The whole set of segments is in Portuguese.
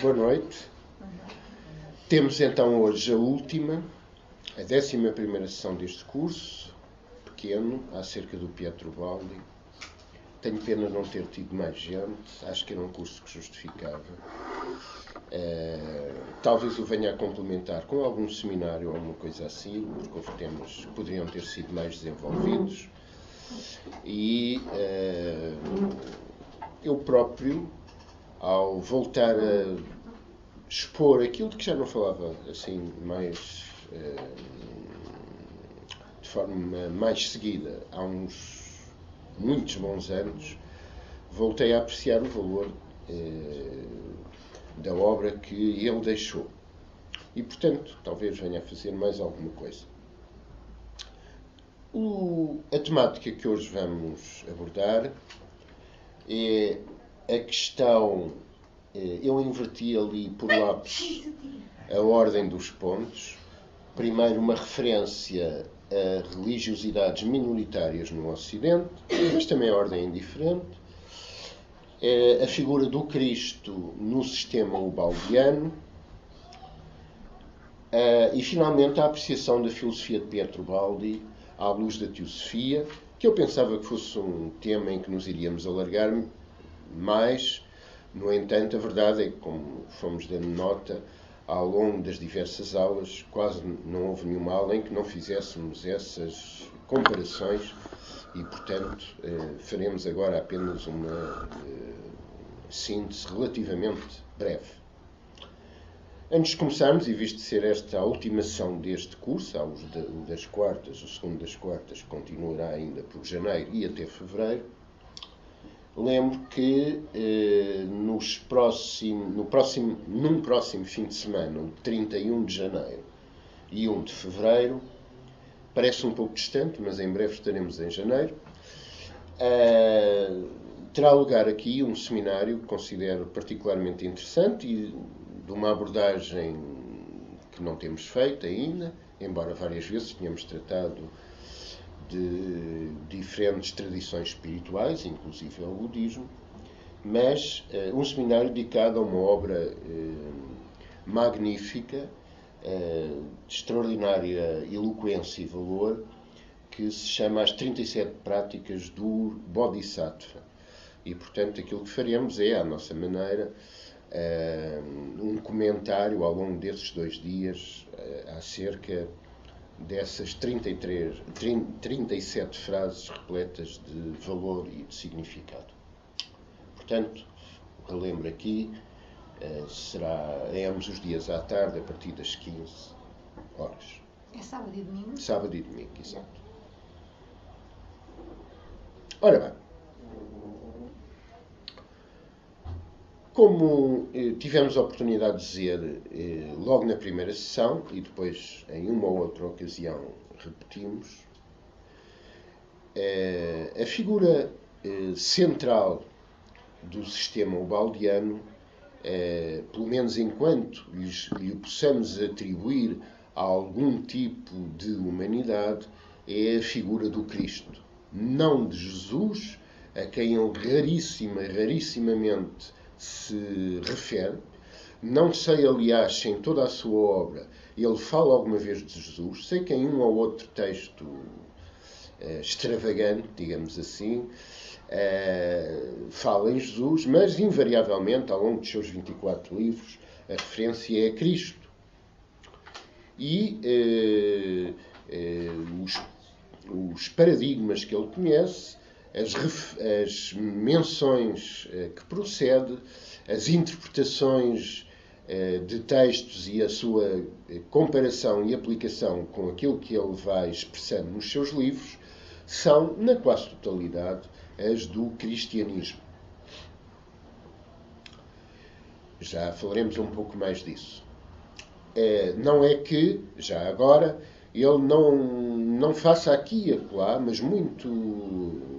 Boa noite. Temos então hoje a última, a 11ª sessão deste curso, pequeno, acerca do Pietro Baldi. Tenho pena de não ter tido mais gente, acho que era um curso que justificava. Talvez o venha a complementar com algum seminário ou alguma coisa assim, porque houve temas que poderiam ter sido mais desenvolvidos. E eu próprio, ao voltar a expor aquilo de que já não falava assim mais de forma mais seguida há muitos bons anos, voltei a apreciar o valor da obra que ele deixou e, portanto, talvez venha a fazer mais alguma coisa. A temática que hoje vamos abordar é a questão. Eu inverti ali por lápis a ordem dos pontos. Primeiro, uma referência a religiosidades minoritárias no Ocidente, mas também a ordem indiferente. A figura do Cristo no sistema ubaldiano. E, finalmente, a apreciação da filosofia de Pietro Baldi à luz da teosofia, que eu pensava que fosse um tema em que nos iríamos alargar mais. No entanto, a verdade é que, como fomos dando nota, ao longo das diversas aulas, quase não houve nenhuma aula em que não fizéssemos essas comparações e, portanto, faremos agora apenas uma síntese relativamente breve. Antes de começarmos, e visto ser esta a última sessão deste curso, o das quartas, o segundo das quartas, continuará ainda por janeiro e até fevereiro, lembro que num próximo fim de semana, o 31 de janeiro e 1 de fevereiro, parece um pouco distante, mas em breve estaremos em janeiro, terá lugar aqui um seminário que considero particularmente interessante e de uma abordagem que não temos feito ainda, embora várias vezes tenhamos tratado de diferentes tradições espirituais, inclusive ao budismo, mas um seminário dedicado a uma obra magnífica, de extraordinária eloquência e valor, que se chama As 37 Práticas do Bodhisattva. E, portanto, aquilo que faremos é, à nossa maneira, um comentário ao longo desses 2 dias acerca dessas 37 frases repletas de valor e de significado. Portanto, relembro aqui, será em ambos os dias à tarde, a partir das 15 horas. É sábado e domingo? Sábado e domingo, exato. Ora bem, como tivemos a oportunidade de dizer logo na primeira sessão, e depois em uma ou outra ocasião repetimos, a figura central do sistema ubaldiano, pelo menos enquanto lhe possamos atribuir a algum tipo de humanidade, é a figura do Cristo. Não de Jesus, a quem ele rarissimamente se refere. Não sei, aliás, se em toda a sua obra ele fala alguma vez de Jesus. Sei que em um ou outro texto extravagante, digamos assim, fala em Jesus, mas invariavelmente, ao longo dos seus 24 livros, a referência é a Cristo. E os paradigmas que ele conhece, as menções que procede, as interpretações de textos e a sua comparação e aplicação com aquilo que ele vai expressando nos seus livros, são, na quase totalidade, as do cristianismo. Já falaremos um pouco mais disso. Não é que, já agora, ele não faça aqui e acolá, mas muito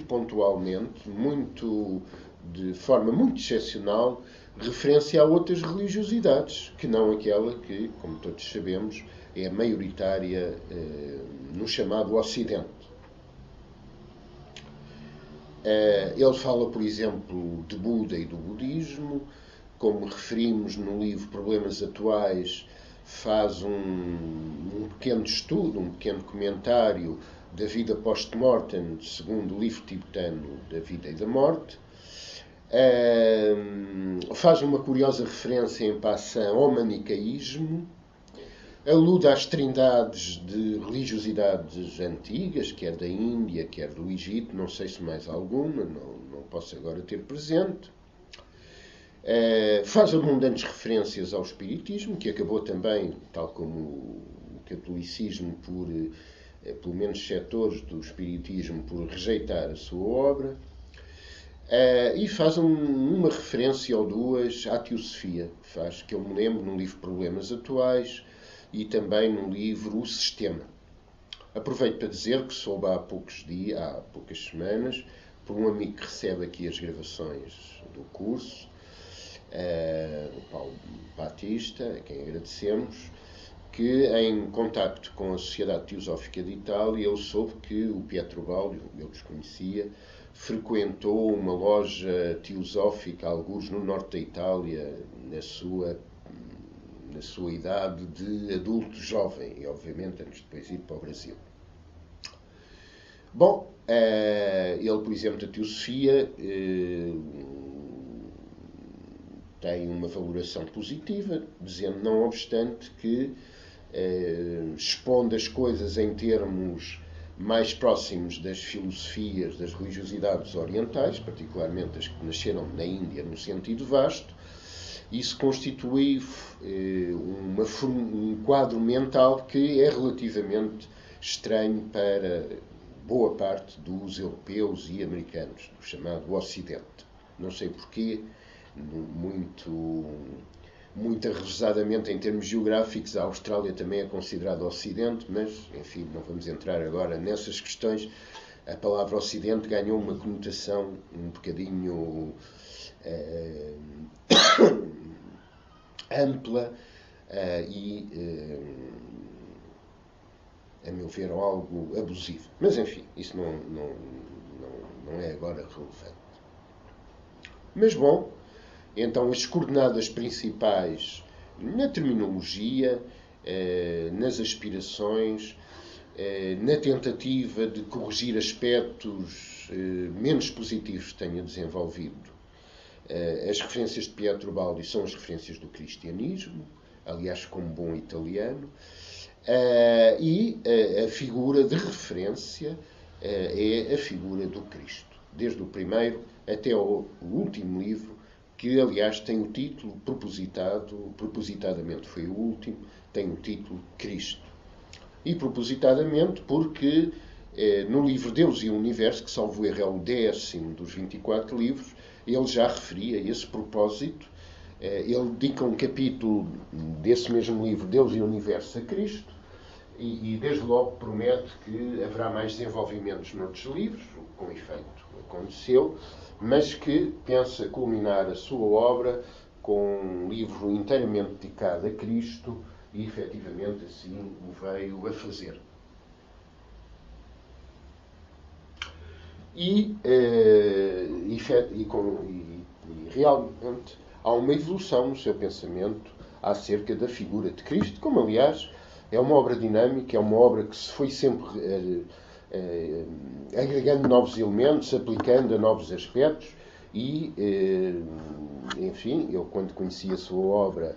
pontualmente, de forma muito excepcional, referência a outras religiosidades, que não aquela que, como todos sabemos, é maioritária no chamado Ocidente. Ele fala, por exemplo, de Buda e do budismo. Como referimos no livro Problemas Atuais, faz um pequeno estudo, um pequeno comentário da vida post-mortem, segundo o livro tibetano da vida e da morte. Faz uma curiosa referência em passant ao manicaísmo, alude às trindades de religiosidades antigas, quer da Índia, quer do Egito, não sei se mais alguma, não posso agora ter presente. Faz abundantes referências ao espiritismo, que acabou também, tal como o catolicismo, pelo menos setores do espiritismo, por rejeitar a sua obra. E faz uma referência ou duas à Teosofia, que eu me lembro no livro Problemas Atuais e também no livro O Sistema. Aproveito para dizer que soube há poucas semanas, por um amigo que recebe aqui as gravações do curso, o Paulo Batista, a quem agradecemos, que em contacto com a Sociedade Teosófica de Itália, ele soube que o Pietro Baldi, eu desconhecia, frequentou uma loja teosófica, alguns no norte da Itália, na sua idade de adulto jovem, e obviamente antes de depois ir para o Brasil. Bom, ele, por exemplo, da Teosofia, tem uma valoração positiva, dizendo, não obstante, que expondo as coisas em termos mais próximos das filosofias, das religiosidades orientais, particularmente as que nasceram na Índia no sentido vasto, isso constitui um quadro mental que é relativamente estranho para boa parte dos europeus e americanos, do chamado Ocidente. Não sei porquê, muito arrevesadamente em termos geográficos, a Austrália também é considerada Ocidente, mas, enfim, não vamos entrar agora nessas questões. A palavra Ocidente ganhou uma conotação um bocadinho ampla e, a meu ver, algo abusivo. Mas, enfim, isso não é agora relevante. Mas, bom, então as coordenadas principais na terminologia, nas aspirações, na tentativa de corrigir aspectos menos positivos que tenha desenvolvido. As referências de Pietro Baldi são as referências do cristianismo, aliás, como bom italiano, e a figura de referência é a figura do Cristo, desde o primeiro até o último livro, que, aliás, tem o título propositadamente foi o último, tem o título Cristo. E propositadamente porque no livro Deus e o Universo, que salvo erro é o 10º dos 24 livros, ele já referia esse propósito. Ele dedica um capítulo desse mesmo livro, Deus e o Universo, a Cristo, e desde logo promete que haverá mais desenvolvimentos noutros livros, o que com efeito aconteceu, mas que pensa culminar a sua obra com um livro inteiramente dedicado a Cristo, e efetivamente assim o veio a fazer. E realmente há uma evolução no seu pensamento acerca da figura de Cristo, como aliás é uma obra dinâmica, é uma obra que se foi sempre agregando novos elementos, aplicando a novos aspectos e, enfim, eu quando conheci a sua obra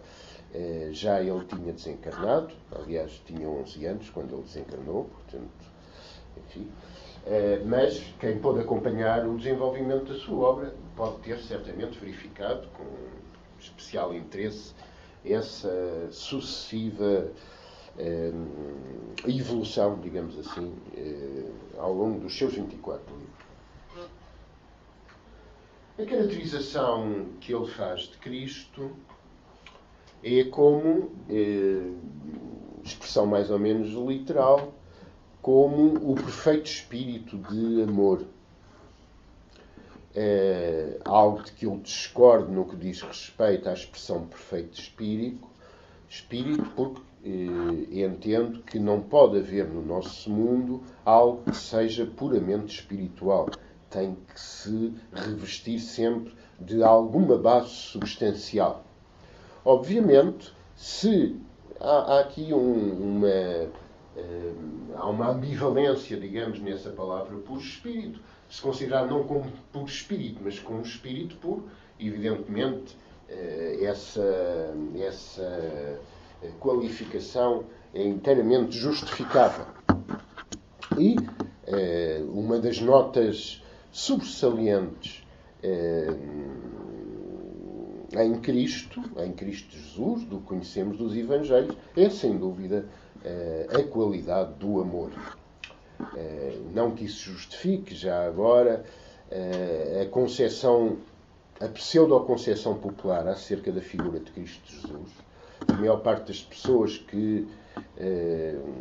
já ele tinha desencarnado, aliás tinha 11 anos quando ele desencarnou, portanto, enfim, mas quem pôde acompanhar o desenvolvimento da sua obra pode ter certamente verificado com especial interesse essa sucessiva evolução, digamos assim, ao longo dos seus 24 livros. A caracterização que ele faz de Cristo é como, expressão mais ou menos literal, como o perfeito espírito de amor. Algo de que eu discordo no que diz respeito à expressão perfeito espírito, porque entendo que não pode haver no nosso mundo algo que seja puramente espiritual. tem que se revestir sempre de alguma base substancial. Obviamente, se há aqui há uma ambivalência, digamos, nessa palavra puro espírito, se considerar não como puro espírito, mas como espírito puro, evidentemente essa qualificação é inteiramente justificável. E uma das notas sobressalientes em Cristo Jesus, do que conhecemos dos Evangelhos, é sem dúvida a qualidade do amor. Não que isso justifique, já agora, a pseudo-concepção popular acerca da figura de Cristo Jesus. A maior parte das pessoas que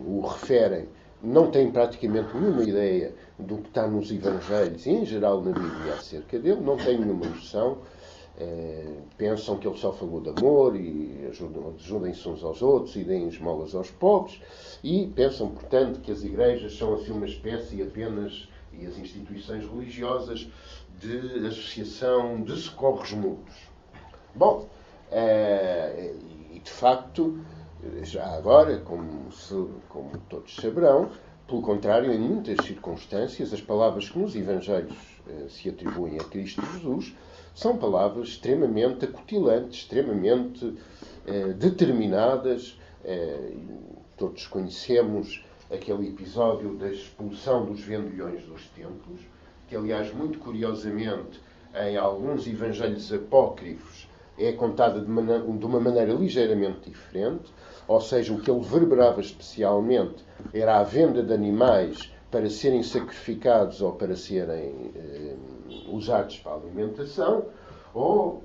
o referem não têm praticamente nenhuma ideia do que está nos Evangelhos e, em geral, na Bíblia acerca dele, não têm nenhuma noção. Pensam que ele só falou de amor e ajudem-se uns aos outros e deem esmolas aos pobres, e pensam, portanto, que as igrejas são assim uma espécie apenas, e as instituições religiosas, de associação de socorros mútuos. Bom, e de facto, já agora, como todos saberão, pelo contrário, em muitas circunstâncias, as palavras que nos Evangelhos se atribuem a Cristo Jesus são palavras extremamente acutilantes, extremamente determinadas. Todos conhecemos aquele episódio da expulsão dos vendilhões dos templos, que, aliás, muito curiosamente, em alguns evangelhos apócrifos, é contada de uma maneira ligeiramente diferente. Ou seja, o que ele verberava especialmente era a venda de animais para serem sacrificados ou para serem usados para a alimentação, ou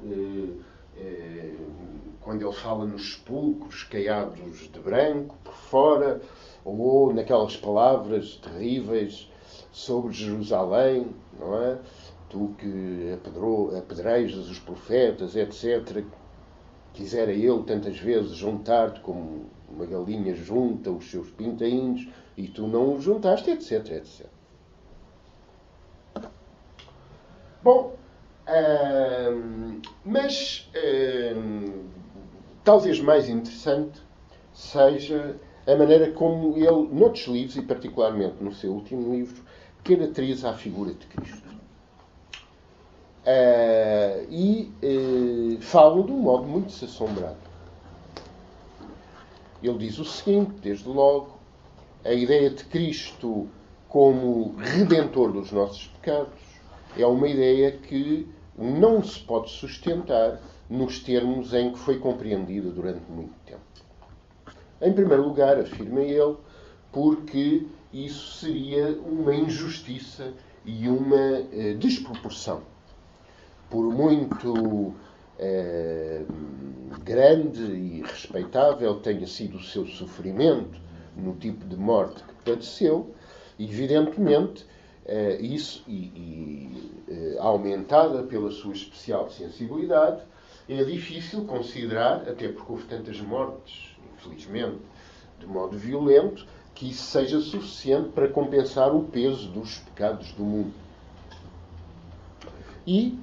quando ele fala nos sepulcros caiados de branco por fora, ou naquelas palavras terríveis sobre Jerusalém, não é? Tu que apedrejas os profetas, etc. Quisera ele tantas vezes juntar-te como uma galinha junta os seus pintainhos, e tu não os juntaste, etc, etc. Bom, mas talvez mais interessante seja a maneira como ele, noutros livros, e particularmente no seu último livro, caracteriza a figura de Cristo. Falam de um modo muito desassombrado. Ele diz o seguinte, desde logo: a ideia de Cristo como redentor dos nossos pecados é uma ideia que não se pode sustentar nos termos em que foi compreendida durante muito tempo. Em primeiro lugar, afirma ele, porque isso seria uma injustiça e uma desproporção. Por muito grande e respeitável tenha sido o seu sofrimento no tipo de morte que padeceu, evidentemente, isso, aumentada pela sua especial sensibilidade, é difícil considerar, até porque houve tantas mortes, infelizmente, de modo violento, que isso seja suficiente para compensar o peso dos pecados do mundo. E,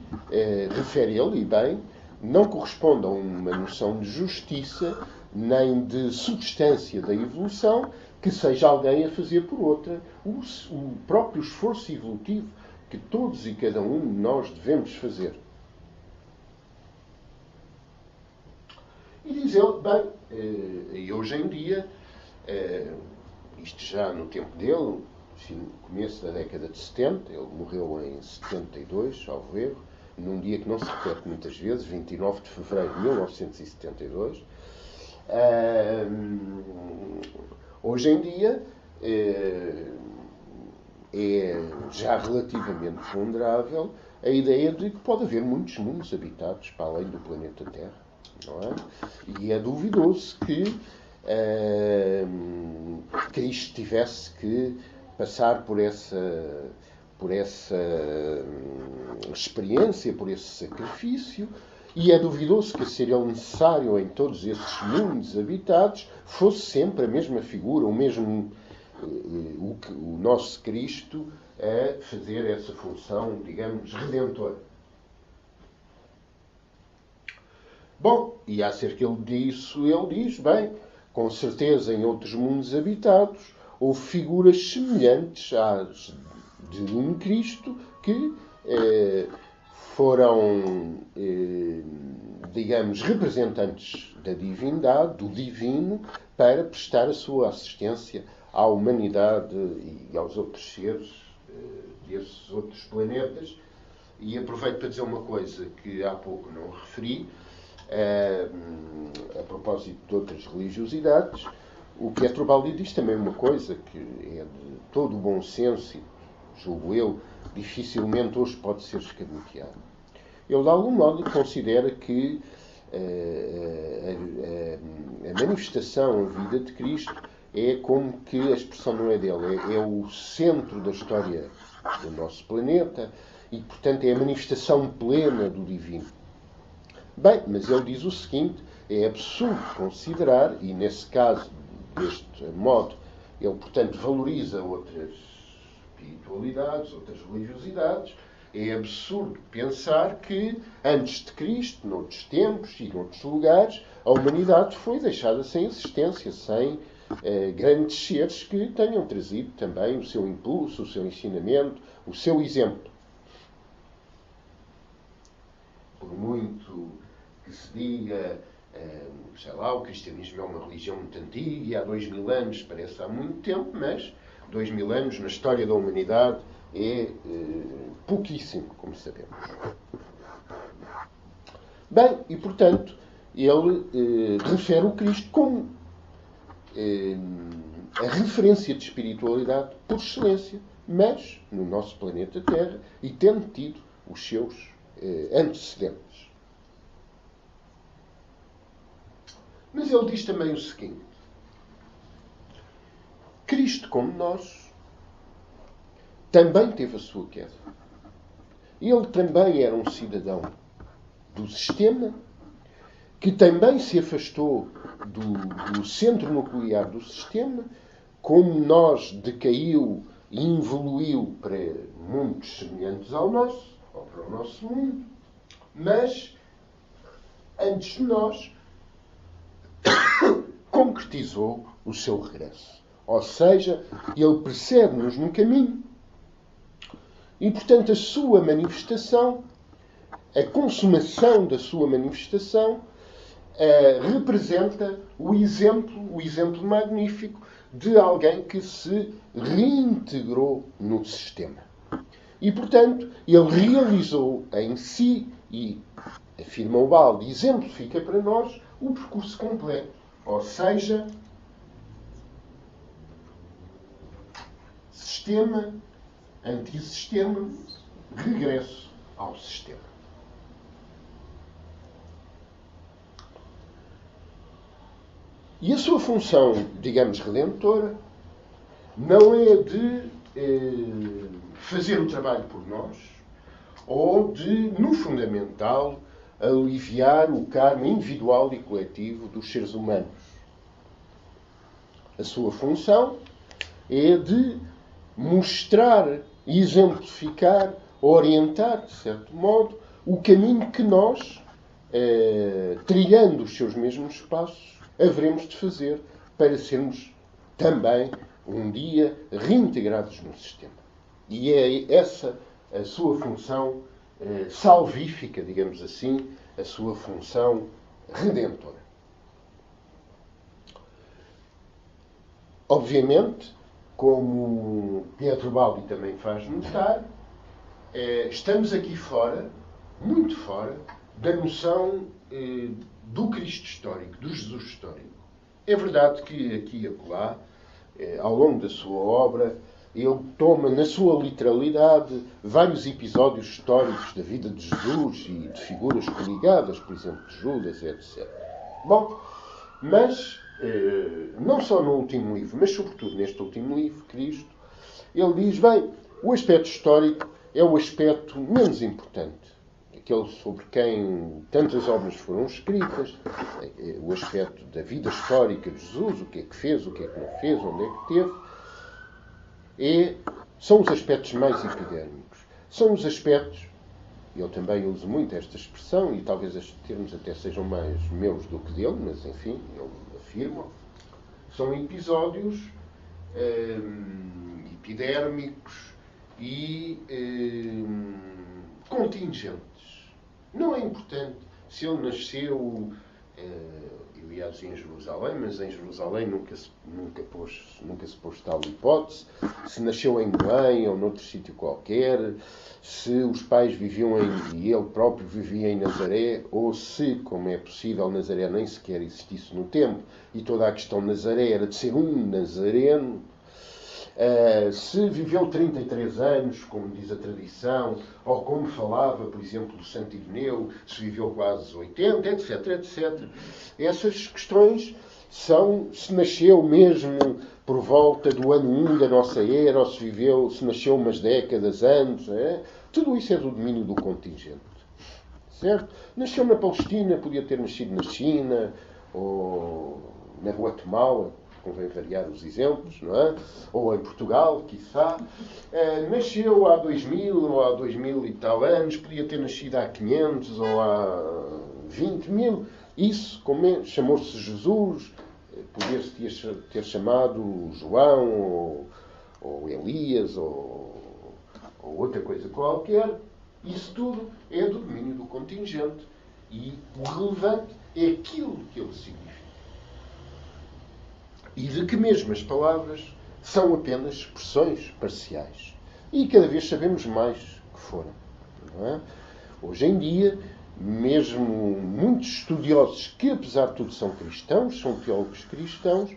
refere ele, e bem, não corresponde a uma noção de justiça nem de substância da evolução que seja alguém a fazer por outra o próprio esforço evolutivo que todos e cada um de nós devemos fazer. E diz ele, bem, e hoje em dia, isto já no tempo dele, no começo da década de 70, ele morreu em 72, salvo erro, num dia que não se repete muitas vezes, 29 de fevereiro de 1972. Hoje em dia é já relativamente ponderável a ideia de que pode haver muitos mundos habitados para além do planeta Terra, não é? E é duvidoso que Cristo tivesse que passar por essa experiência, por esse sacrifício, e é duvidoso que, a ser ele necessário em todos esses mundos habitados, fosse sempre a mesma figura, o mesmo o nosso Cristo a fazer essa função, digamos, redentora. Bom, e acerca disso ele diz, bem, com certeza em outros mundos habitados houve figuras semelhantes às de um Cristo que foram, digamos, representantes da divindade, do divino, para prestar a sua assistência à humanidade e aos outros seres desses outros planetas. E aproveito para dizer uma coisa que há pouco não referi, a propósito de outras religiosidades. O Pietro Baldi diz também uma coisa que é de todo o bom senso, julgo eu, dificilmente hoje pode ser escamoteado. Ele, de algum modo, considera que a manifestação, a vida de Cristo, é como que a expressão não é dele, é o centro da história do nosso planeta e, portanto, é a manifestação plena do divino. Bem, mas ele diz o seguinte, é absurdo considerar, e nesse caso, deste modo, ele, portanto, valoriza outras espiritualidades, outras religiosidades, é absurdo pensar que, antes de Cristo, noutros tempos e noutros lugares, a humanidade foi deixada sem existência, sem grandes seres que tenham trazido também o seu impulso, o seu ensinamento, o seu exemplo. Por muito que se diga, sei lá, o cristianismo é uma religião muito antiga e há 2000 anos parece há muito tempo, mas 2000 anos na história da humanidade é pouquíssimo, como sabemos. Bem, e portanto, ele refere o Cristo como a referência de espiritualidade por excelência, mas no nosso planeta Terra e tendo tido os seus antecedentes. Mas ele diz também o seguinte: Cristo, como nós, também teve a sua queda. Ele também era um cidadão do sistema, que também se afastou do centro nuclear do sistema, como nós, decaiu e evoluiu para mundos semelhantes ao nosso, ou para o nosso mundo, mas, antes de nós, concretizou o seu regresso. Ou seja, ele precede-nos no caminho e, portanto, a sua manifestação, a consumação da sua manifestação, representa o exemplo magnífico de alguém que se reintegrou no sistema. E, portanto, ele realizou em si, e afirma o Baldi, exemplifica para nós o percurso completo. Ou seja, sistema, antissistema, regresso ao sistema. E a sua função, digamos, redentora, não é de fazer o trabalho por nós, ou de, no fundamental, aliviar o karma individual e coletivo dos seres humanos. A sua função é de mostrar, exemplificar, orientar, de certo modo, o caminho que nós, trilhando os seus mesmos passos, haveremos de fazer para sermos também, um dia, reintegrados no sistema. E é essa a sua função salvífica, digamos assim, a sua função redentora. Obviamente, como Pietro Baldi também faz notar, estamos aqui fora, muito fora, da noção do Cristo histórico, do Jesus histórico. É verdade que aqui e acolá, ao longo da sua obra, ele toma, na sua literalidade, vários episódios históricos da vida de Jesus e de figuras coligadas, por exemplo, de Judas, etc. Bom, mas, não só no último livro, mas sobretudo neste último livro, Cristo, ele diz, bem, o aspecto histórico é o aspecto menos importante. Aquele sobre quem tantas obras foram escritas, o aspecto da vida histórica de Jesus, o que é que fez, o que é que não fez, onde é que teve, é são os aspectos mais epidérmicos. São os aspectos, eu também uso muito esta expressão, e talvez estes termos até sejam mais meus do que dele, mas enfim, ele afirma, são episódios epidérmicos e contingentes. Não é importante se ele nasceu, eu ia dizer em Jerusalém, mas em Jerusalém nunca se pôs tal hipótese, se nasceu em Belém ou noutro sítio qualquer, se os pais viviam e ele próprio vivia em Nazaré, ou se, como é possível, Nazaré nem sequer existisse no tempo, e toda a questão de Nazaré era de ser um nazareno, se viveu 33 anos, como diz a tradição, ou como falava, por exemplo, do Santo Ireneu, se viveu quase 80, etc, etc. Essas questões são se nasceu mesmo por volta do ano 1 da nossa era, ou se nasceu umas décadas antes. Tudo isso é do domínio do contingente. Certo? Nasceu na Palestina, podia ter nascido na China, ou na Guatemala, convém variar os exemplos, não é? Ou em Portugal, quiçá. Nasceu há 2000 ou há 2000 e tal anos, podia ter nascido há 500 ou há 20 mil. Isso, como chamou-se Jesus, podia-se ter chamado João ou Elias ou outra coisa qualquer. Isso tudo é do domínio do contingente. E o relevante é aquilo que ele significa. E de que mesmo as palavras são apenas expressões parciais. E cada vez sabemos mais que foram. Não é? Hoje em dia, mesmo muitos estudiosos que, apesar de tudo, são cristãos, são teólogos cristãos,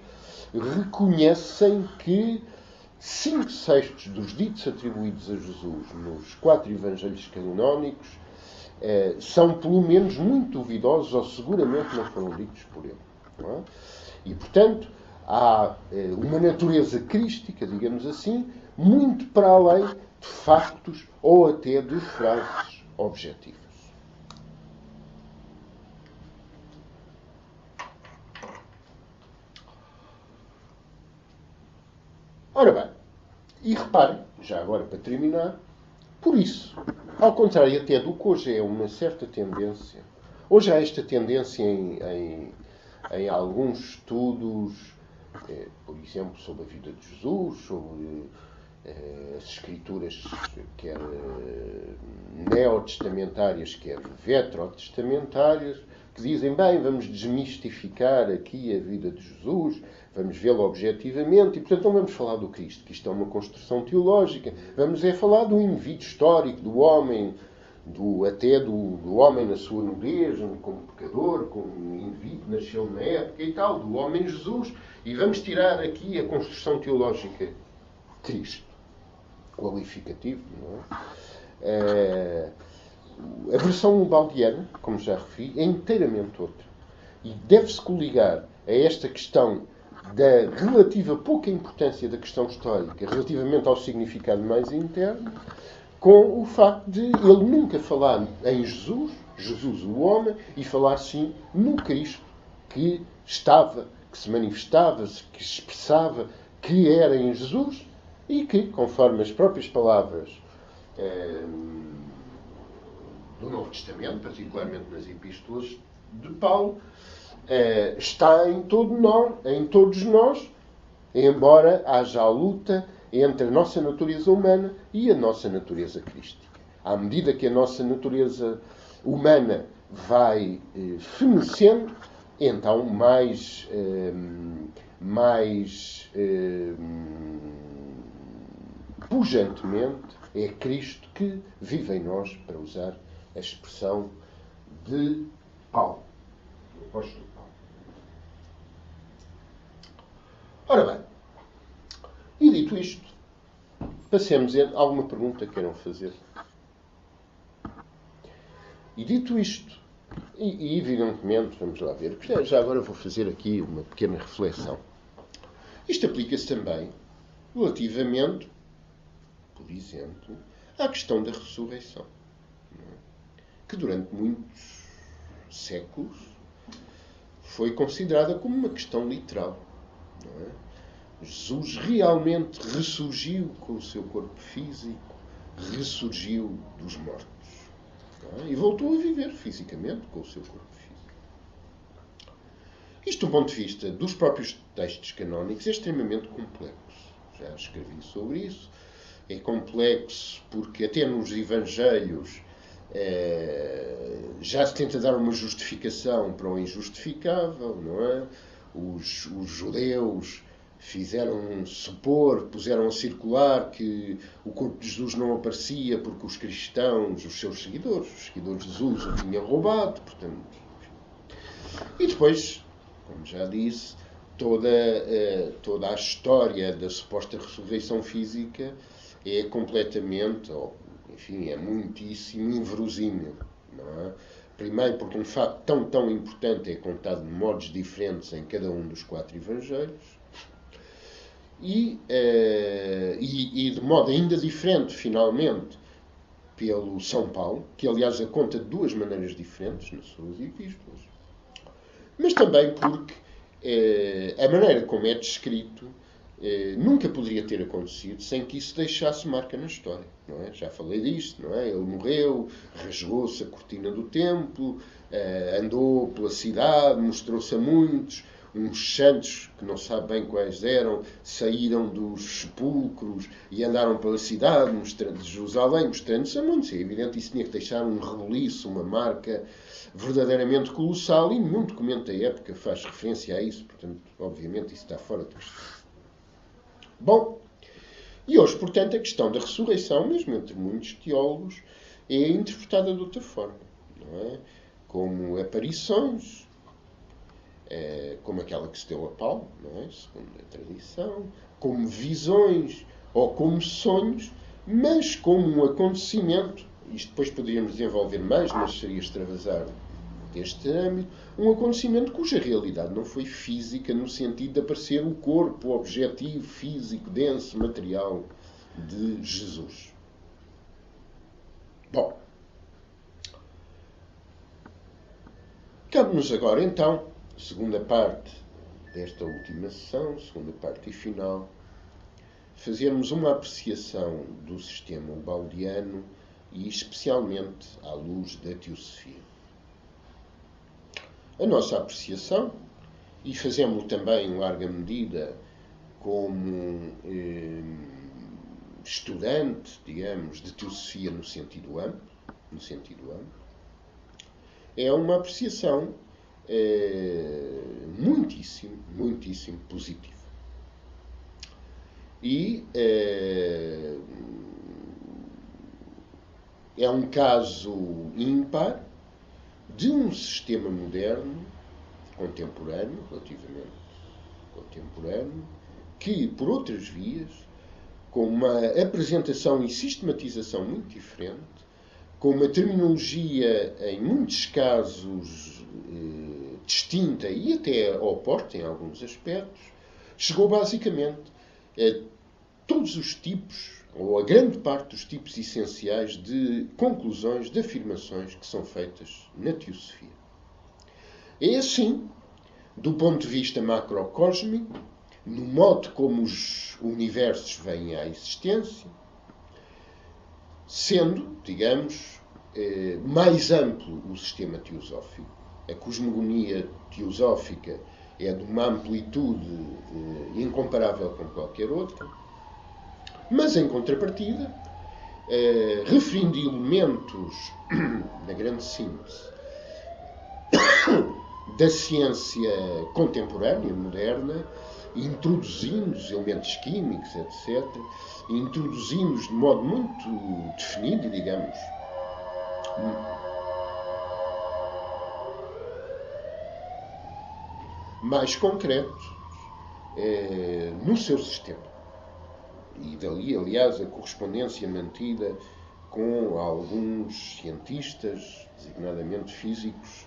reconhecem que 5/6 dos ditos atribuídos a Jesus nos 4 evangelhos canónicos são, pelo menos, muito duvidosos ou seguramente não foram ditos por ele. Não é? E, portanto, há uma natureza crística, digamos assim, muito para além de factos ou até de frases objetivas. Ora bem, e reparem, já agora para terminar, por isso, ao contrário até do que hoje é uma certa tendência, hoje há esta tendência em alguns estudos, por exemplo, sobre a vida de Jesus, sobre as escrituras, quer neotestamentárias, quer veterotestamentárias, que dizem, bem, vamos desmistificar aqui a vida de Jesus, vamos vê-lo objetivamente, e portanto não vamos falar do Cristo, que isto é uma construção teológica, vamos falar do indivíduo histórico, do homem, até do homem na sua nudez, como pecador, como indivíduo, nasceu na época e tal, do homem Jesus, e vamos tirar aqui a construção teológica Cristo, qualificativo, não é? A versão baldiana, como já referi, é inteiramente outra. E deve-se coligar a esta questão da relativa pouca importância da questão histórica relativamente ao significado mais interno, com o facto de ele nunca falar em Jesus, Jesus o homem, e falar sim no Cristo que estava, que se manifestava, que expressava, que era em Jesus e que, conforme as próprias palavras do Novo Testamento, particularmente nas epístolas de Paulo, está em todos nós, embora haja a luta entre a nossa natureza humana e a nossa natureza crística. À medida que a nossa natureza humana vai fenecendo, então mais pujantemente é Cristo que vive em nós, para usar a expressão de Paulo, do apóstolo Paulo. Ora bem, e dito isto, passemos a alguma pergunta que queiram fazer. E dito isto, e evidentemente, vamos lá ver, já agora vou fazer aqui uma pequena reflexão. Isto aplica-se também relativamente, por exemplo, à questão da ressurreição, que durante muitos séculos foi considerada como uma questão literal. Não é? Jesus realmente ressurgiu com o seu corpo físico, ressurgiu dos mortos. E voltou a viver fisicamente com o seu corpo físico. Isto, do ponto de vista dos próprios textos canónicos, é extremamente complexo. Já escrevi sobre isso. É complexo porque até nos Evangelhos já se tenta dar uma justificação para o injustificável, não é? Os judeus fizeram supor, puseram a circular que o corpo de Jesus não aparecia porque os cristãos, os seus seguidores, os seguidores de Jesus, o tinham roubado, portanto. E depois, como já disse, toda a história da suposta ressurreição física é completamente, enfim, é muitíssimo inverosímil, não é? Primeiro porque um facto tão importante é contado de modos diferentes em cada um dos 4 evangelhos e de modo ainda diferente, finalmente, pelo São Paulo, que aliás a conta de 2 maneiras diferentes nas suas epístolas, mas também porque a maneira como é descrito nunca poderia ter acontecido sem que isso deixasse marca na história, não é? Já falei disto, não é? Ele morreu, rasgou-se a cortina do templo, andou pela cidade, mostrou-se a muitos, uns santos, que não sabe bem quais eram, saíram dos sepulcros e andaram pela cidade, mostrando de Jerusalém, mostrando-se a muitos. É evidente que isso tinha que deixar um rebuliço, uma marca verdadeiramente colossal, e nenhum documento da época faz referência a isso, portanto, obviamente, isso está fora de questão. Bom, e hoje, portanto, a questão da ressurreição, mesmo entre muitos teólogos, é interpretada de outra forma, não é? Como aparições, como aquela que se deu a Paulo, não é? Segundo a tradição, como visões ou como sonhos, mas como um acontecimento, isto depois poderíamos desenvolver mais, mas seria extravasar deste âmbito, um acontecimento cuja realidade não foi física no sentido de aparecer o corpo objetivo, físico, denso, material de Jesus. Bom, cabe-nos agora então, segunda parte desta última sessão, segunda parte e final, fazermos uma apreciação do sistema ubaldiano e especialmente à luz da teosofia. A nossa apreciação, e fazemos-lo também em larga medida como estudante, digamos, de teosofia no sentido amplo, é uma apreciação muitíssimo positiva. E é um caso ímpar de um sistema moderno, relativamente contemporâneo, que, por outras vias, com uma apresentação e sistematização muito diferente, com uma terminologia, em muitos casos, distinta e até oposta em alguns aspectos, chegou basicamente a todos os tipos, ou a grande parte dos tipos essenciais de conclusões, de afirmações que são feitas na teosofia. É assim, do ponto de vista macrocósmico, no modo como os universos vêm à existência, sendo, digamos, mais amplo o sistema teosófico. A cosmogonia teosófica é de uma amplitude incomparável com qualquer outra, mas, em contrapartida, referindo elementos, na grande síntese, da ciência contemporânea, moderna, introduzindo os elementos químicos, etc., introduzindo-os de modo muito definido, digamos, mais concreto, no seu sistema. E dali, aliás, a correspondência mantida com alguns cientistas, designadamente físicos,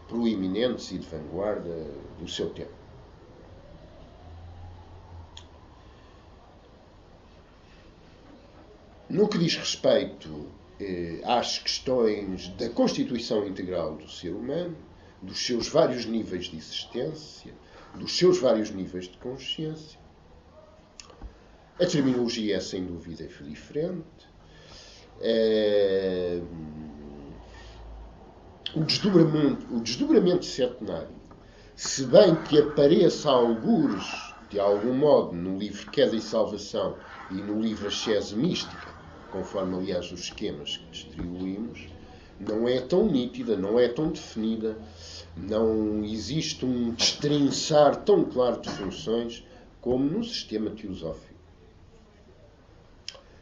proeminentes e de vanguarda do seu tempo. No que diz respeito às questões da constituição integral do ser humano, dos seus vários níveis de existência, dos seus vários níveis de consciência, A terminologia é sem dúvida diferente. O desdobramento setenário, se bem que apareça algures, de algum modo, no livro Queda e Salvação e no livro Ascese Mística, conforme, aliás, os esquemas que distribuímos, não é tão nítida, não é tão definida, não existe um destrinçar tão claro de funções como no sistema teosófico.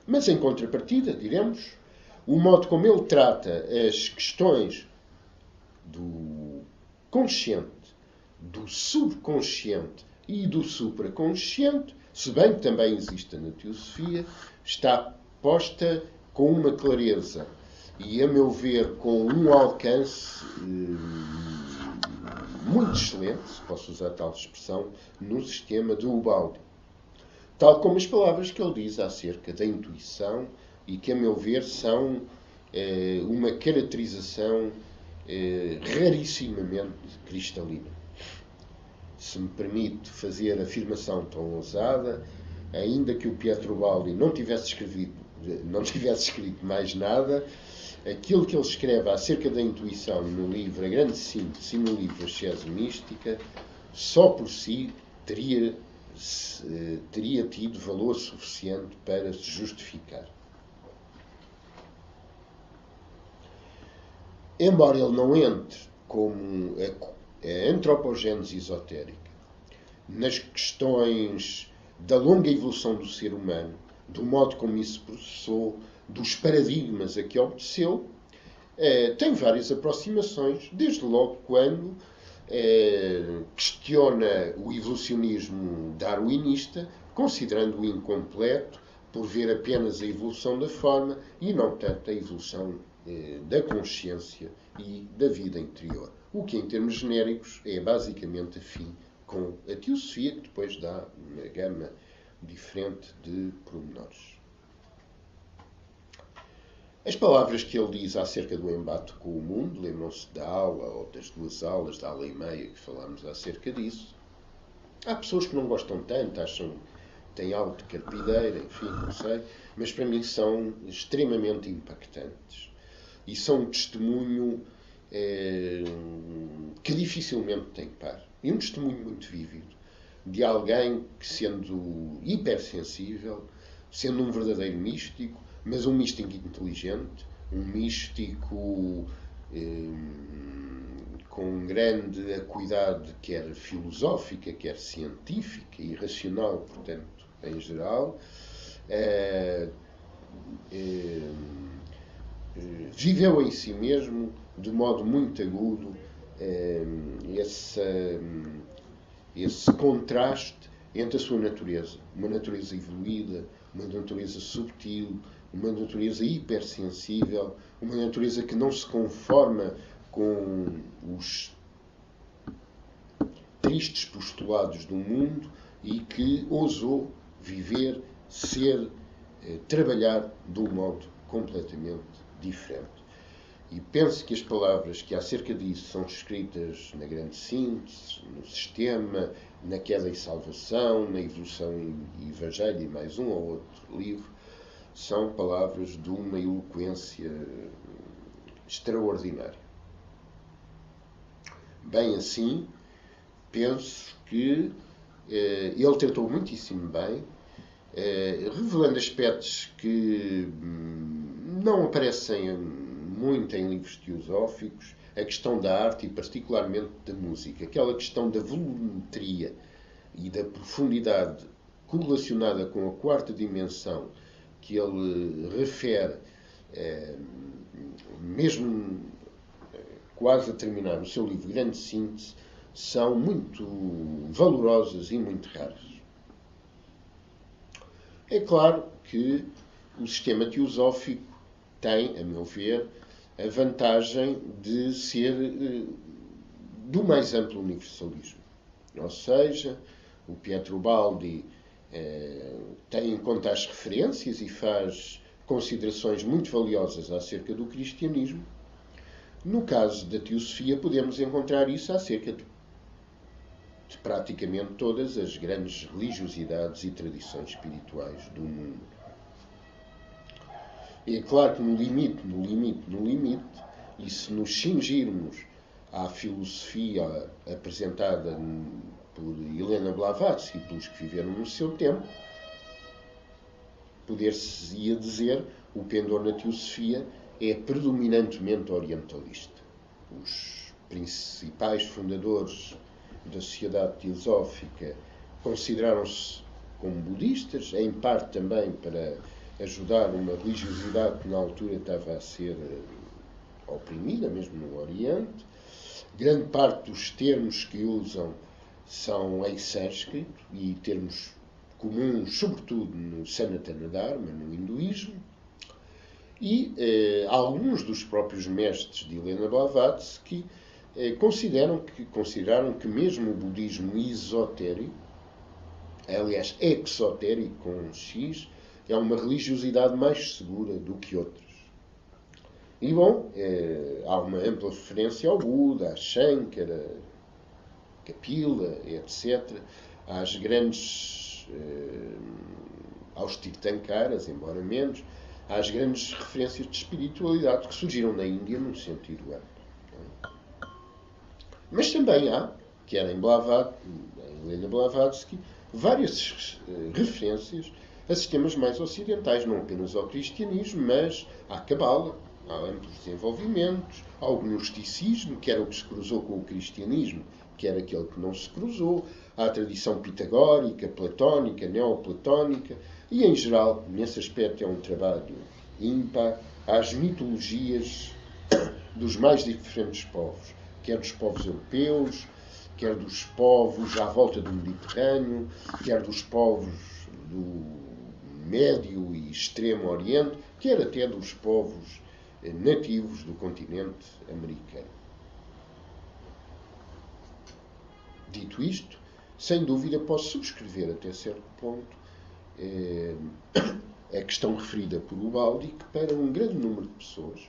Mas, em contrapartida, diremos, o modo como ele trata as questões do consciente, do subconsciente e do supraconsciente, se bem que também existe na teosofia, está posta com uma clareza e, a meu ver, com um alcance muito excelente, se posso usar tal expressão, no sistema do Ubaldi. Tal como as palavras que ele diz acerca da intuição e que, a meu ver, são uma caracterização rarissimamente cristalina. Se me permite fazer afirmação tão ousada, ainda que o Pietro Baldi não tivesse escrito mais nada, aquilo que ele escreve acerca da intuição no livro A Grande Síntese e no livro Ascese Mística, só por si teria tido valor suficiente para se justificar. Embora ele não entre como a antropogênese esotérica nas questões da longa evolução do ser humano, do modo como isso processou, dos paradigmas a que obedeceu, tem várias aproximações, desde logo quando questiona o evolucionismo darwinista, considerando-o incompleto por ver apenas a evolução da forma e não tanto a evolução da consciência e da vida interior. O que, em termos genéricos, é basicamente afim com a teosofia, que depois dá uma gama diferente de pormenores. As palavras que ele diz acerca do embate com o mundo, lembram-se da aula, ou das duas aulas, da aula e meia, que falámos acerca disso. Há pessoas que não gostam tanto, acham que têm algo de carpideira, enfim, não sei, mas para mim são extremamente impactantes. E são um testemunho que dificilmente tem par. E um testemunho muito vívido de alguém que, sendo hipersensível, sendo um verdadeiro místico, mas um místico inteligente, um místico com grande acuidade, quer filosófica, quer científica e racional, portanto, em geral, viveu em si mesmo, de modo muito agudo, esse contraste entre a sua natureza, uma natureza evoluída, uma natureza subtil, uma natureza hipersensível, uma natureza que não se conforma com os tristes postulados do mundo e que ousou viver, ser, trabalhar de um modo completamente diferente. E penso que as palavras que acerca disso são escritas na Grande Síntese, no Sistema, na Queda e Salvação, na Evolução e Evangelho e mais um ou outro livro, são palavras de uma eloquência extraordinária. Bem assim, penso que ele tratou muitíssimo bem, revelando aspectos que não aparecem muito em livros teosóficos, a questão da arte e particularmente da música, aquela questão da volumetria e da profundidade correlacionada com a quarta dimensão que ele refere, mesmo quase a terminar o seu livro Grande Síntese, são muito valorosas e muito raras. É claro que o sistema teosófico tem, a meu ver, a vantagem de ser do mais amplo universalismo. Ou seja, o Pietro Baldi tem em conta as referências e faz considerações muito valiosas acerca do cristianismo. No caso da teosofia, podemos encontrar isso acerca de praticamente todas as grandes religiosidades e tradições espirituais do mundo. É claro que no limite, e se nos cingirmos à filosofia apresentada por Helena Blavatsky e pelos que viveram no seu tempo, poder-se-ia dizer o pendor na teosofia é predominantemente orientalista. Os principais fundadores da sociedade teosófica consideraram-se como budistas, em parte também para ajudar uma religiosidade que na altura estava a ser oprimida, mesmo no Oriente. Grande parte dos termos que usam são em sânscrito e termos comuns, sobretudo no Sanatana Dharma, no hinduísmo. E alguns dos próprios mestres de Helena Blavatsky consideraram que mesmo o budismo esotérico, aliás, exotérico com X, é uma religiosidade mais segura do que outras. E, bom, há uma ampla referência ao Buda, a Shankara, Kapila, etc., às grandes, aos Tirthankaras, embora menos, às grandes referências de espiritualidade que surgiram na Índia num sentido amplo. Mas também há, quer em Helena Blavatsky, várias referências a sistemas mais ocidentais, não apenas ao cristianismo, mas à Cabala, há amplos desenvolvimentos, ao gnosticismo, que era o que se cruzou com o cristianismo, que era aquele que não se cruzou, à tradição pitagórica, platónica, neoplatónica, e, em geral, nesse aspecto é um trabalho ímpar, às mitologias dos mais diferentes povos, quer dos povos europeus, quer dos povos à volta do Mediterrâneo, quer dos povos do Médio e Extremo Oriente, quer até dos povos nativos do continente americano. Dito isto, sem dúvida posso subscrever até certo ponto a questão referida por Ubaldi, que para um grande número de pessoas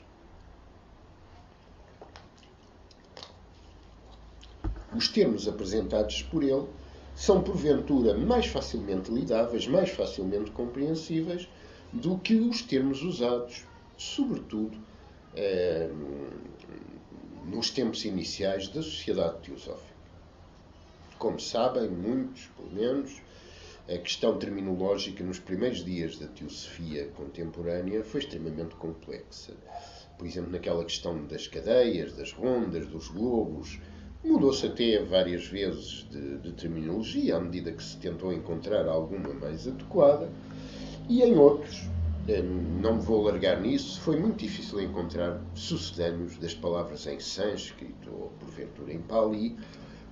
os termos apresentados por ele são, porventura, mais facilmente lidáveis, mais facilmente compreensíveis do que os termos usados, sobretudo, nos tempos iniciais da sociedade teosófica. Como sabem, muitos, pelo menos, a questão terminológica nos primeiros dias da teosofia contemporânea foi extremamente complexa. Por exemplo, naquela questão das cadeias, das rondas, dos globos, mudou-se até várias vezes de terminologia, à medida que se tentou encontrar alguma mais adequada, e em outros, não me vou alargar nisso, foi muito difícil encontrar sucedâneos das palavras em sânscrito ou, porventura, em Pali,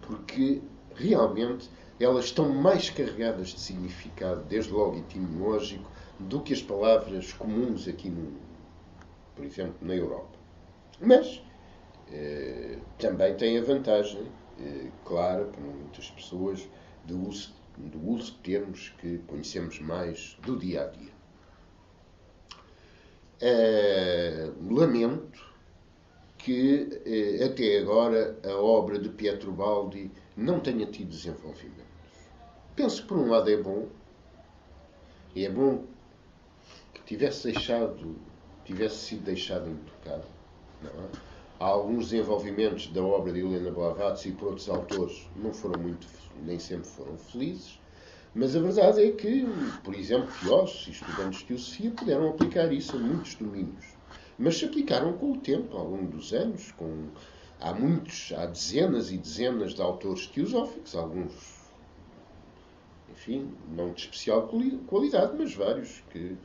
porque realmente elas estão mais carregadas de significado, desde logo etimológico, do que as palavras comuns aqui, por exemplo, na Europa. Mas também tem a vantagem, clara, para muitas pessoas, do uso de termos que conhecemos mais do dia a dia. Lamento que até agora a obra de Pietro Baldi não tenha tido desenvolvimento. Penso que por um lado é bom que tivesse sido deixado intocado, não é? Há alguns desenvolvimentos da obra de Helena Blavatsky e por outros autores nem sempre foram felizes, mas a verdade é que, por exemplo, filósofos e estudantes de teosofia puderam aplicar isso a muitos domínios, mas se aplicaram com o tempo, ao longo dos anos. Há dezenas e dezenas de autores teosóficos, alguns, enfim, não de especial qualidade, mas vários que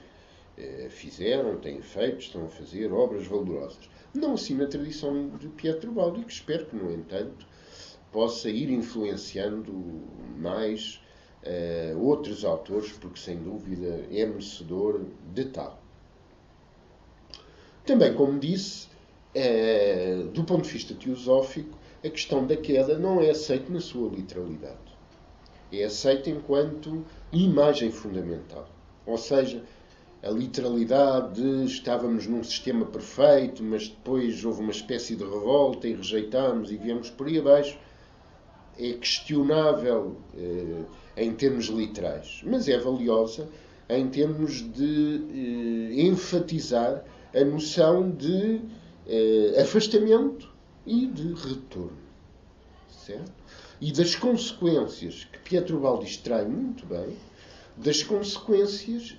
fizeram, têm feito, estão a fazer obras valorosas. Não assim na tradição de Pietro Baldi, que espero que, no entanto, possa ir influenciando mais outros autores, porque, sem dúvida, é merecedor de tal. Também, como disse, do ponto de vista teosófico, a questão da queda não é aceita na sua literalidade. É aceita enquanto imagem fundamental. Ou seja, a literalidade de estávamos num sistema perfeito, mas depois houve uma espécie de revolta e rejeitámos e viemos por aí abaixo. é questionável em termos literais, mas é valiosa em termos de enfatizar a noção de afastamento e de retorno. Certo? E das consequências que Pietro Baldi extrai muito bem, das consequências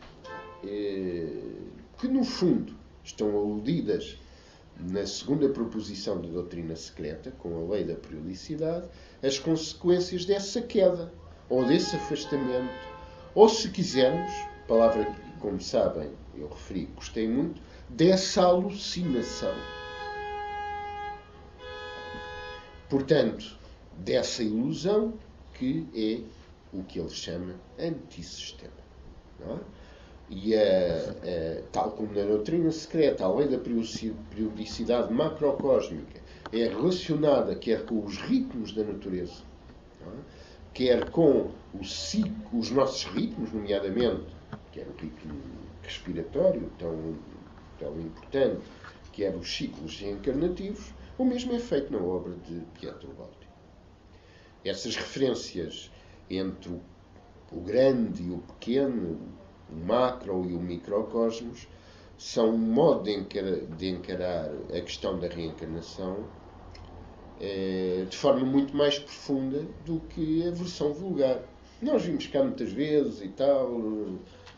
que, no fundo, estão aludidas na segunda proposição de doutrina secreta, com a lei da periodicidade, as consequências dessa queda, ou desse afastamento, ou, se quisermos, palavra que, como sabem, eu referi, gostei muito, dessa alucinação. Portanto, dessa ilusão que é o que ele chama antissistema. Não é? E, tal como na doutrina secreta, a lei da periodicidade macrocósmica é relacionada quer com os ritmos da natureza, não é? Quer com os nossos ritmos, nomeadamente, quer o ritmo respiratório, tão importante, quer os ciclos reencarnativos, o mesmo é feito na obra de Pietro Baldi. Essas referências entre o grande e o pequeno, o macro e o microcosmos, são um modo de encarar a questão da reencarnação de forma muito mais profunda do que a versão vulgar. Nós vimos cá muitas vezes e tal,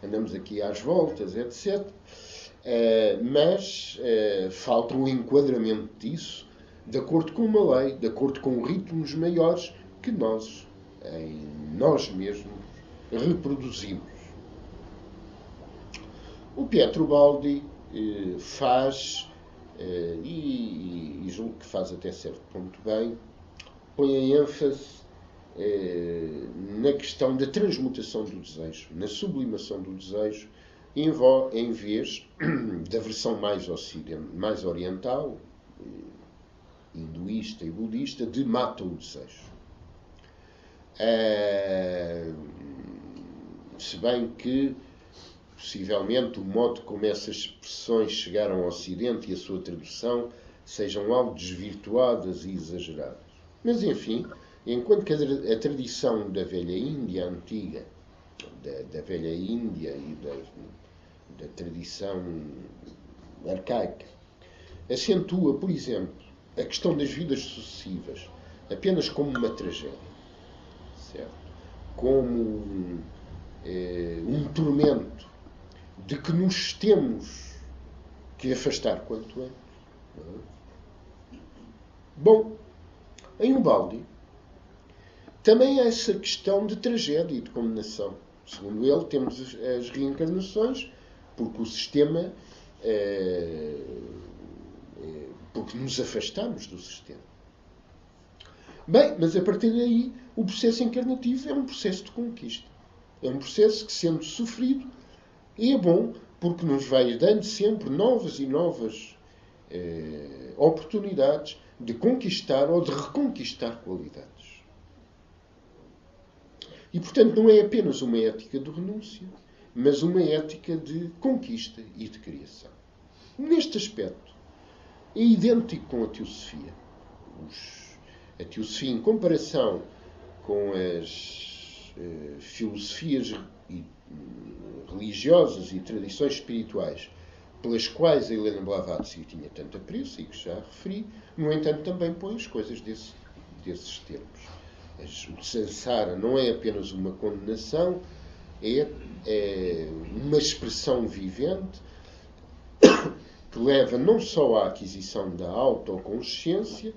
andamos aqui às voltas, etc. Mas falta um enquadramento disso de acordo com uma lei, de acordo com ritmos maiores que nós, em nós mesmos, reproduzimos. O Pietro Baldi faz, e julgo que faz até certo ponto bem, põe a ênfase na questão da transmutação do desejo, na sublimação do desejo, em vez da versão mais oriental, hinduísta e budista, de mata o desejo. Se bem que, possivelmente, o modo como essas expressões chegaram ao Ocidente e a sua tradução sejam algo desvirtuadas e exageradas. Mas, enfim, enquanto que a tradição da velha Índia antiga, da velha Índia e da tradição arcaica, acentua, por exemplo, a questão das vidas sucessivas apenas como uma tragédia, certo? Como um tormento de que nos temos que afastar quanto antes. Bom, em Ubaldi também há essa questão de tragédia e de condenação. Segundo ele, temos as reencarnações porque o sistema porque nos afastamos do sistema. Bem, mas a partir daí o processo encarnativo é um processo de conquista. É um processo que, sendo sofrido, é bom porque nos vai dando sempre novas e novas oportunidades de conquistar ou de reconquistar qualidades. E, portanto, não é apenas uma ética de renúncia, mas uma ética de conquista e de criação. Neste aspecto, é idêntico com a teosofia. A teosofia, em comparação com as filosofias religiosas e tradições espirituais pelas quais a Helena Blavatsky tinha tanto apreço e que já referi, no entanto, também põe as coisas desses termos. O samsara não é apenas uma condenação, é uma expressão vivente que leva não só à aquisição da autoconsciência,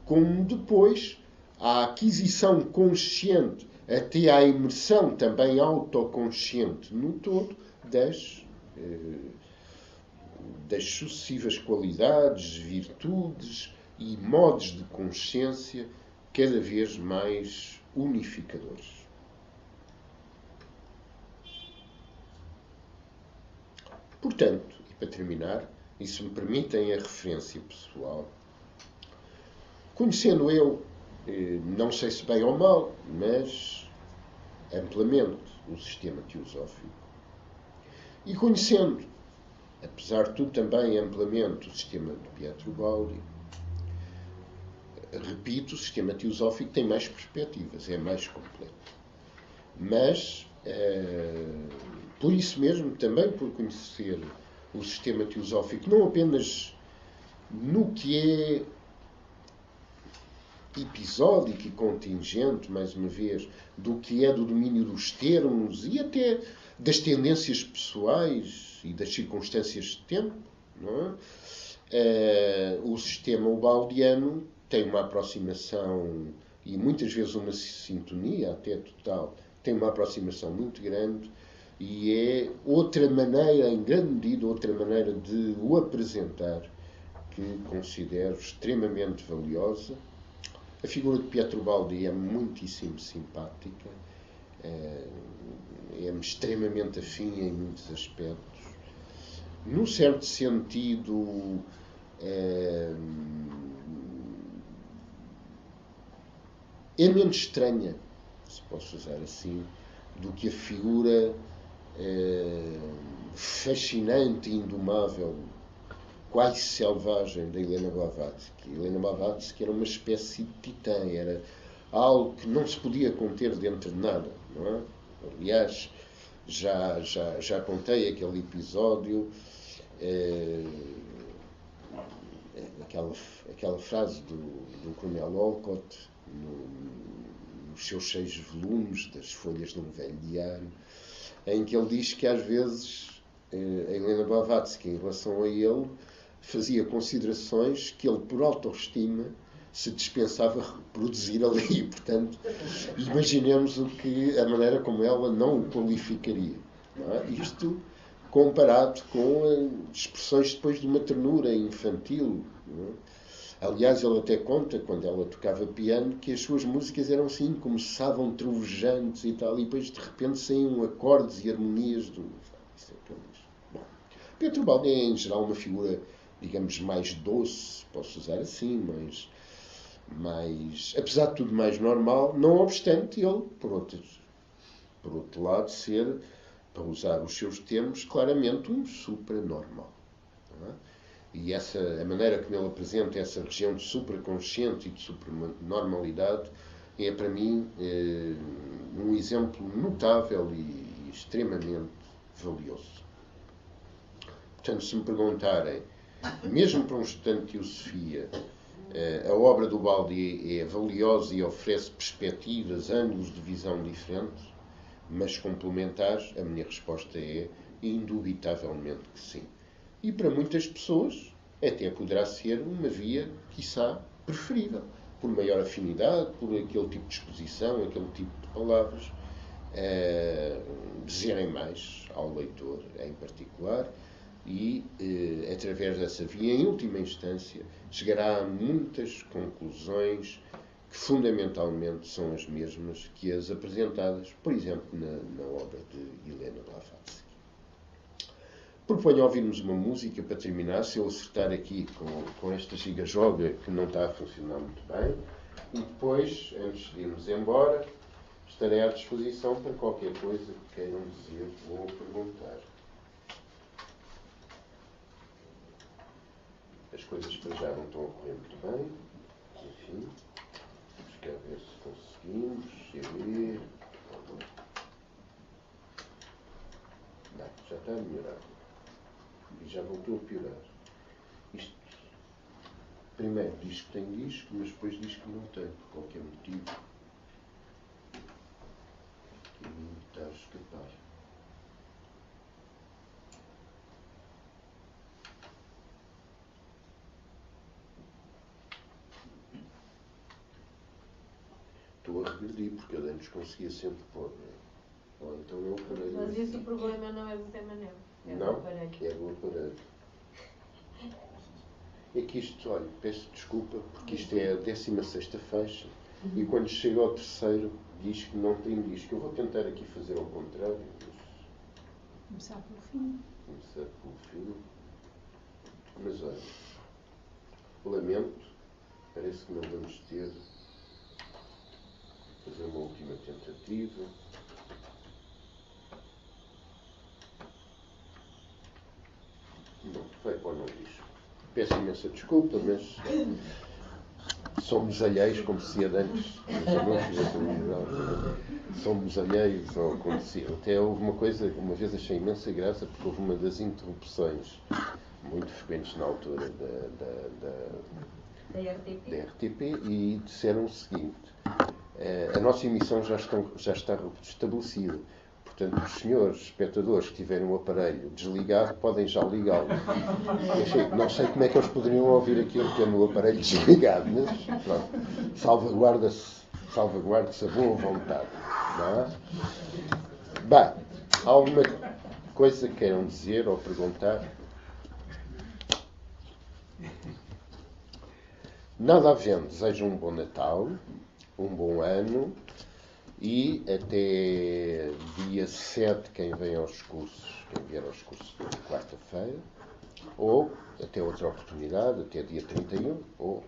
como depois à aquisição consciente, até à imersão também autoconsciente no todo das sucessivas qualidades, virtudes e modos de consciência cada vez mais unificadores. Portanto, e para terminar, e se me permitem a referência pessoal, conhecendo eu, não sei se bem ou mal, mas amplamente o sistema teosófico, e conhecendo, apesar de tudo, também amplamente o sistema de Pietro Baldi, repito, o sistema teosófico tem mais perspectivas, é mais completo. Mas, por isso mesmo, também por conhecer o sistema teosófico, não apenas no que é episódico e contingente, mais uma vez, do que é do domínio dos termos e até das tendências pessoais e das circunstâncias de tempo, não é? O sistema ubaldiano tem uma aproximação e muitas vezes uma sintonia até total, tem uma aproximação muito grande e é outra maneira, em grande medida, outra maneira de o apresentar que considero extremamente valiosa. A figura de Pietro Baldi é muitíssimo simpática, é-me extremamente afim em muitos aspectos. Num certo sentido, é menos estranha, se posso usar assim, do que a figura fascinante e indomável, quase selvagem, da Helena Blavatsky. Helena Blavatsky era uma espécie de titã, era algo que não se podia conter dentro de nada, não é? Aliás, já contei aquele episódio, aquela frase do Coronel Olcott, nos seus 6 volumes das Folhas de um Velho Diário, em que ele diz que às vezes a Helena Blavatsky, em relação a ele, fazia considerações que ele, por autoestima, se dispensava a reproduzir ali. Portanto, imaginemos a maneira como ela não o qualificaria. Não é? Isto comparado com expressões depois de uma ternura infantil. Não é? Aliás, ele até conta, quando ela tocava piano, que as suas músicas eram assim, começavam trovejantes e tal, e depois de repente saíam acordes e harmonias do... Isso é que ele diz. Bom, Pietro Baldi é, em geral, uma figura, digamos, mais doce, posso usar assim, mas apesar de tudo mais normal, não obstante ele, por outro lado, ser, para usar os seus termos, claramente um supranormal. Não é? E a maneira como ele apresenta essa região de supraconsciente e de supranormalidade é, para mim, um exemplo notável e extremamente valioso. Portanto, se me perguntarem, mesmo para um estudante de teosofia, a obra do Baldi é valiosa e oferece perspectivas, ângulos de visão diferentes, mas complementares, a minha resposta é indubitavelmente que sim. E para muitas pessoas até poderá ser uma via, quiçá, preferível, por maior afinidade, por aquele tipo de exposição, aquele tipo de palavras, dizerem mais ao leitor em particular e, através dessa via, em última instância, chegará a muitas conclusões que fundamentalmente são as mesmas que as apresentadas, por exemplo, na obra de Helena Blavatsky. Proponho ouvirmos uma música para terminar, se eu acertar aqui com esta giga-joga que não está a funcionar muito bem, e depois, antes de irmos embora, estarei à disposição para qualquer coisa que queiram dizer ou perguntar. As coisas para já não estão a correr muito bem, enfim, vamos cá ver se conseguimos, CD. Não, já está a melhorar. E já voltou a piorar. Isto, primeiro diz que tem disco, mas depois diz que não tem, por qualquer motivo. Que está a escapar. Estou a regredir, porque eu antes conseguia sempre pôr. Ou então eu parei. Mas esse o problema não é do Zé Manel. Não, é do aparelho. É que isto, olha, peço desculpa, porque isto é a 16ª faixa, e quando chega ao terceiro diz que não tem disco. Eu vou tentar aqui fazer ao contrário. Começar pelo fim. Começar pelo fim. Mas olha, lamento, parece que não vamos ter. Fazer uma última tentativa. Não, vai para o não disco. Peço imensa desculpa, mas somos alheios, como se dizia antes, nos anúncios da televisão. Somos alheios, ou como se... Até houve uma coisa, uma vez achei imensa graça, porque houve uma das interrupções muito frequentes na altura Da RTP. da RTP e disseram o seguinte: a nossa emissão já está estabelecida. Portanto, os senhores espectadores que tiverem o aparelho desligado podem já ligá-lo. Não sei como é que eles poderiam ouvir aquilo tendo o aparelho desligado, mas pronto, salvaguarda-se a boa vontade. Não é? Bem, alguma coisa que queiram dizer ou perguntar? Nada havendo, desejo um bom Natal, um bom ano. E até dia 7, quem vier aos cursos de quarta-feira, ou até outra oportunidade, até dia 31, ou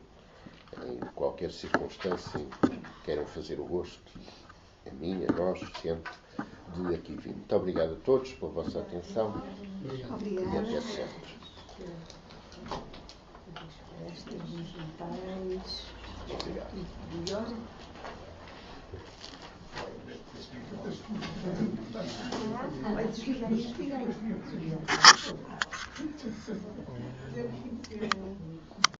em qualquer circunstância em que queiram fazer o gosto, a minha, a nós, sempre, de aqui vir. Muito obrigado a todos pela vossa atenção. Obrigada. E até sempre. Festas, natais. Obrigado. Vai desligar e desligar.